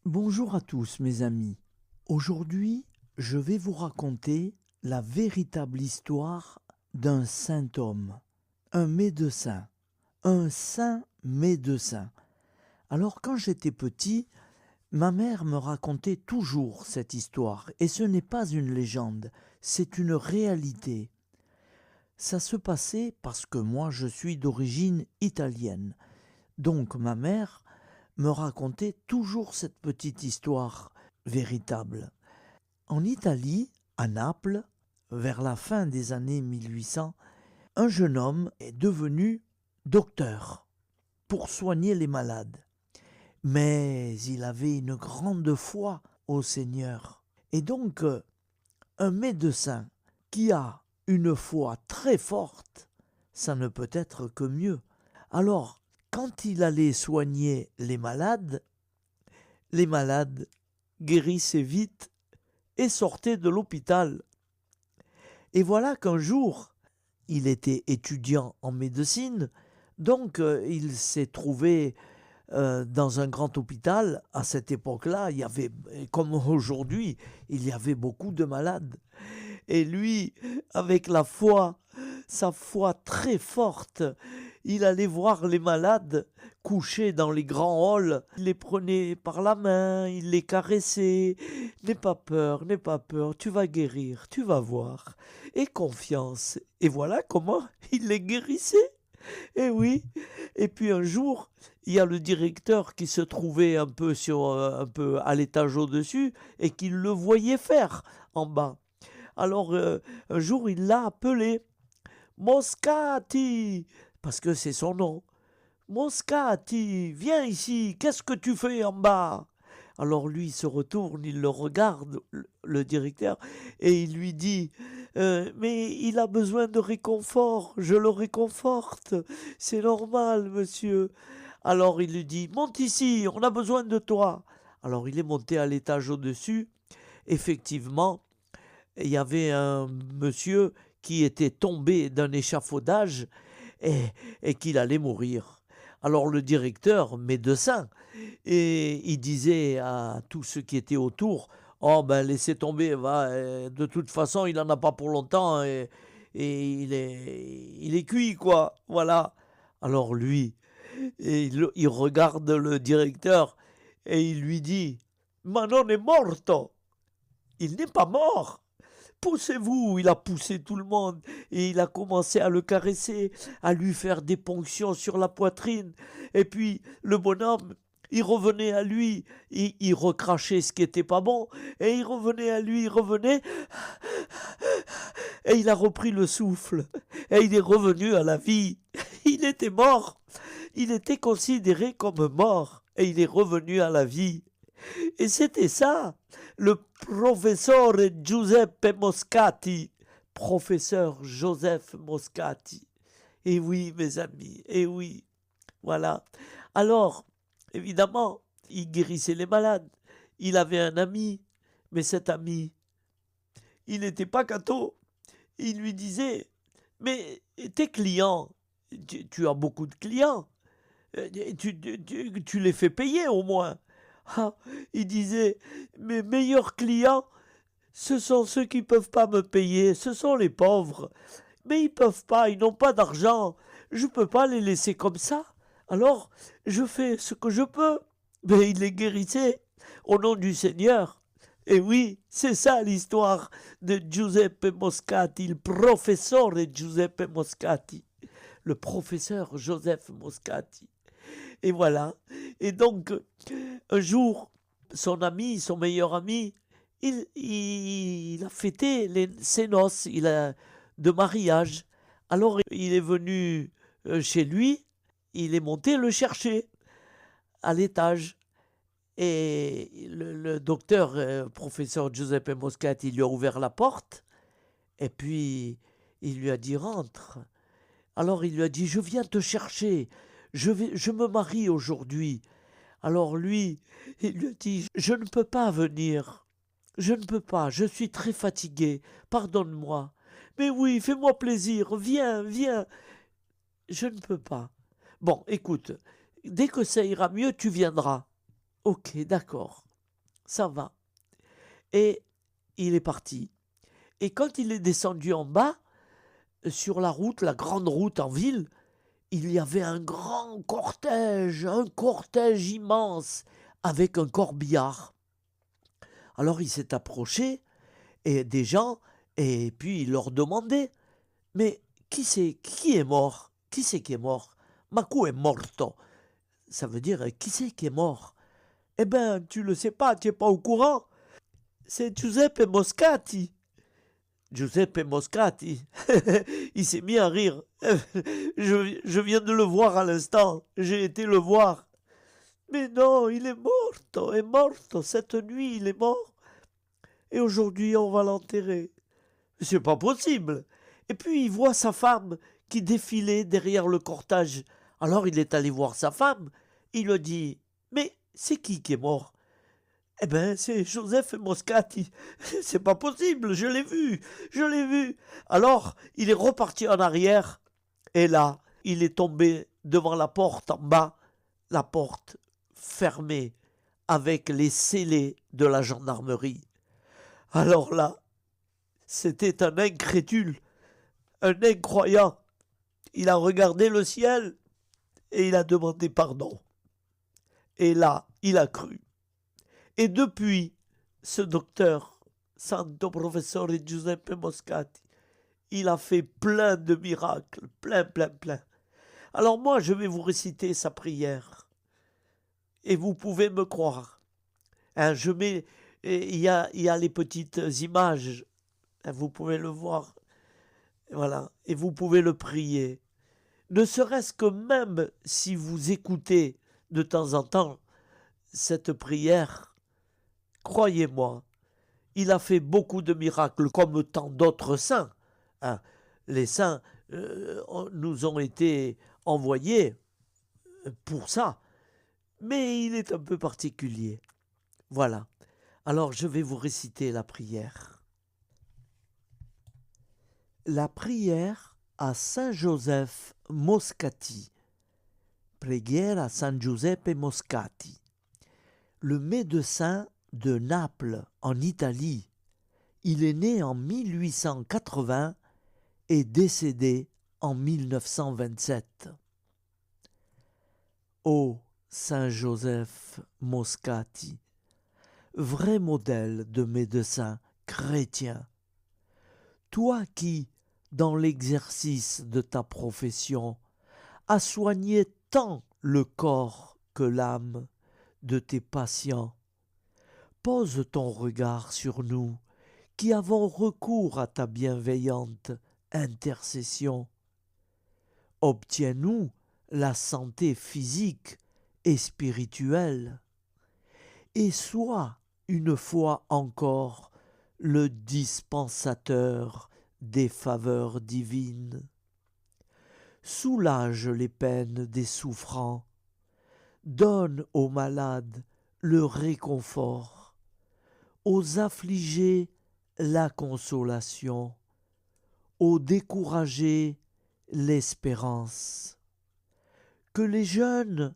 Bonjour à tous mes amis. Aujourd'hui, je vais vous raconter la véritable histoire d'un saint homme, un médecin, un saint médecin. Alors quand j'étais petit, ma mère me racontait toujours cette histoire, et ce n'est pas une légende, c'est une réalité. Ça se passait parce que moi je suis d'origine italienne. Donc ma mère me racontait toujours cette petite histoire véritable. En Italie, à Naples, vers la fin des années 1800, un jeune homme est devenu docteur pour soigner les malades. Mais il avait une grande foi au Seigneur. Et donc, un médecin qui a une foi très forte, ça ne peut être que mieux. Alors, quand il allait soigner les malades guérissaient vite et sortaient de l'hôpital. Et voilà qu'un jour, il était étudiant en médecine, donc il s'est trouvé dans un grand hôpital. À cette époque-là, il y avait, comme aujourd'hui, il y avait beaucoup de malades. Et lui, avec sa foi très forte, il allait voir les malades couchés dans les grands halls. Il les prenait par la main, il les caressait. N'aie pas peur, tu vas guérir, tu vas voir. Aie confiance. Et voilà comment il les guérissait. Et oui. Et puis un jour, il y a le directeur qui se trouvait un peu à l'étage au-dessus et qui le voyait faire en bas. Alors un jour, il l'a appelé Moscati, parce que c'est son nom. Moscati, viens ici, qu'est-ce que tu fais en bas? Alors lui se retourne, il le regarde, le directeur, et il lui dit mais il a besoin de réconfort, je le réconforte, c'est normal, monsieur. Alors il lui dit monte ici, on a besoin de toi. Alors il est monté à l'étage au-dessus. Effectivement, il y avait un monsieur qui était tombé d'un échafaudage et, et qu'il allait mourir. Alors le directeur, médecin, et il disait à tous ceux qui étaient autour, oh ben laissez tomber, va, de toute façon il n'en a pas pour longtemps et il est cuit quoi, voilà. Alors lui, il regarde le directeur et il lui dit, ma non è morto, il n'est pas mort. Poussez-vous, il a poussé tout le monde et il a commencé à le caresser, à lui faire des ponctions sur la poitrine. Et puis le bonhomme, il revenait à lui, il recrachait ce qui était pas bon, et il revenait à lui, il revenait, et il a repris le souffle, et il est revenu à la vie. Il était mort, il était considéré comme mort, et il est revenu à la vie. Et c'était ça, le professeur Giuseppe Moscati. Professeur Joseph Moscati. Et oui, mes amis, et oui. Voilà. Alors, évidemment, il guérissait les malades. Il avait un ami, mais cet ami, il n'était pas catho. Il lui disait, mais tes clients, tu as beaucoup de clients, tu les fais payer au moins. Ah, il disait, mes meilleurs clients, ce sont ceux qui ne peuvent pas me payer, ce sont les pauvres. Mais ils peuvent pas, ils n'ont pas d'argent. Je ne peux pas les laisser comme ça. Alors, je fais ce que je peux. Mais il les guérissait au nom du Seigneur. Et oui, c'est ça l'histoire de Giuseppe Moscati, le professeur de Giuseppe Moscati, le professeur Joseph Moscati. Et voilà. Et donc, un jour, son ami, son meilleur ami, il a fêté ses noces de mariage. Alors, il est venu chez lui, il est monté le chercher à l'étage. Et le docteur, professeur Giuseppe Moscati, il lui a ouvert la porte. Et puis, il lui a dit, rentre. Alors, il lui a dit, je viens te chercher. Je me marie aujourd'hui. Alors lui, il lui a dit, je ne peux pas venir, je ne peux pas, je suis très fatigué, pardonne-moi. Mais oui, fais-moi plaisir, viens, viens. Je ne peux pas. Bon, écoute, dès que ça ira mieux, tu viendras. Ok, d'accord, ça va. Et il est parti. Et quand il est descendu en bas, sur la route, la grande route en ville, il y avait un cortège immense, avec un corbillard. Alors il s'est approché, et des gens, et puis il leur demandait, mais qui est mort? Qui c'est qui est mort? Macu est morto. Ça veut dire, qui c'est qui est mort? Eh ben, tu le sais pas, tu n'es pas au courant. C'est Giuseppe Moscati. Giuseppe Moscati. Il s'est mis à rire. Je viens de le voir à l'instant. J'ai été le voir. Mais non, il est morto. Cette nuit, il est mort. Et aujourd'hui, on va l'enterrer. C'est pas possible. Et puis, il voit sa femme qui défilait derrière le cortège. Alors, il est allé voir sa femme. Il lui dit, mais c'est qui est mort? Eh ben, c'est Joseph Moscati. C'est pas possible, je l'ai vu, je l'ai vu. Alors, il est reparti en arrière, et là, il est tombé devant la porte en bas, la porte fermée, avec les scellés de la gendarmerie. Alors là, c'était un incrédule, un incroyant. Il a regardé le ciel, et il a demandé pardon. Et là, il a cru. Et depuis, ce docteur, Santo Professore Giuseppe Moscati, il a fait plein de miracles, plein. Alors moi, je vais vous réciter sa prière. Et vous pouvez me croire. Hein, il y a les petites images. Hein, vous pouvez le voir. Voilà. Et vous pouvez le prier. Ne serait-ce que même si vous écoutez de temps en temps cette prière, croyez-moi, il a fait beaucoup de miracles comme tant d'autres saints. Hein. Les saints nous ont été envoyés pour ça. Mais il est un peu particulier. Voilà. Alors je vais vous réciter la prière. La prière à Saint Joseph Moscati. Preghiera a San Giuseppe Moscati. Le médecin de Naples, en Italie. Il est né en 1880 et décédé en 1927. Ô Saint Joseph Moscati, vrai modèle de médecin chrétien, toi qui, dans l'exercice de ta profession, as soigné tant le corps que l'âme de tes patients, pose ton regard sur nous qui avons recours à ta bienveillante intercession. Obtiens-nous la santé physique et spirituelle, et sois une fois encore le dispensateur des faveurs divines. Soulage les peines des souffrants, donne aux malades le réconfort, aux affligés la consolation, aux découragés l'espérance. Que les jeunes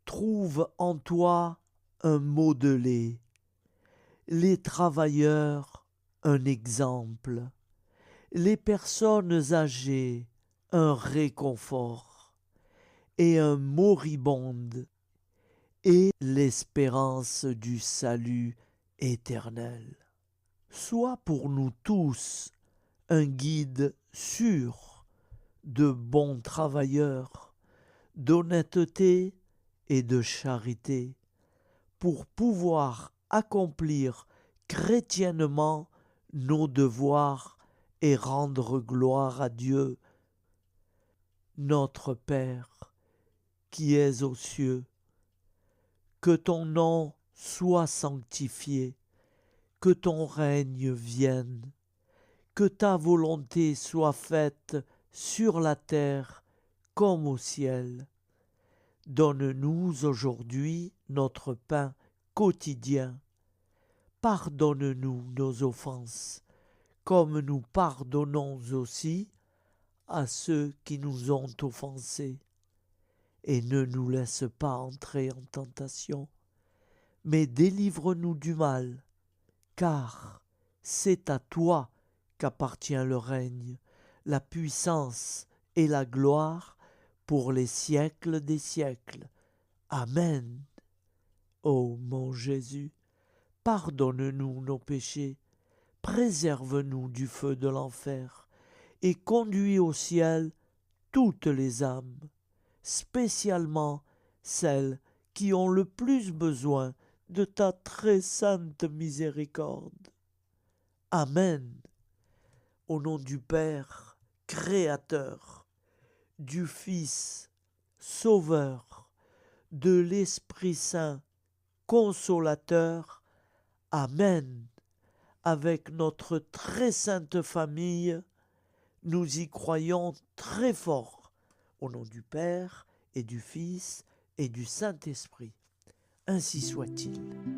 trouvent en toi un modelé, les travailleurs un exemple, les personnes âgées un réconfort, et un moribonde et l'espérance du salut éternel. Sois pour nous tous un guide sûr de bons travailleurs, d'honnêteté et de charité, pour pouvoir accomplir chrétiennement nos devoirs et rendre gloire à Dieu, notre Père, qui es aux cieux. Que ton nom soit sanctifié, que ton règne vienne, que ta volonté soit faite sur la terre comme au ciel. Donne-nous aujourd'hui notre pain quotidien. Pardonne-nous nos offenses, comme nous pardonnons aussi à ceux qui nous ont offensés. Et ne nous laisse pas entrer en tentation, mais délivre-nous du mal, car c'est à toi qu'appartient le règne, la puissance et la gloire pour les siècles des siècles. Amen. Ô mon Jésus, pardonne-nous nos péchés, préserve-nous du feu de l'enfer, et conduis au ciel toutes les âmes, spécialement celles qui ont le plus besoin de ta très sainte miséricorde. Amen. Au nom du Père, Créateur, du Fils, Sauveur, de l'Esprit Saint, Consolateur. Amen. Avec notre très sainte famille, nous y croyons très fort. Au nom du Père et du Fils et du Saint-Esprit. Ainsi soit-il.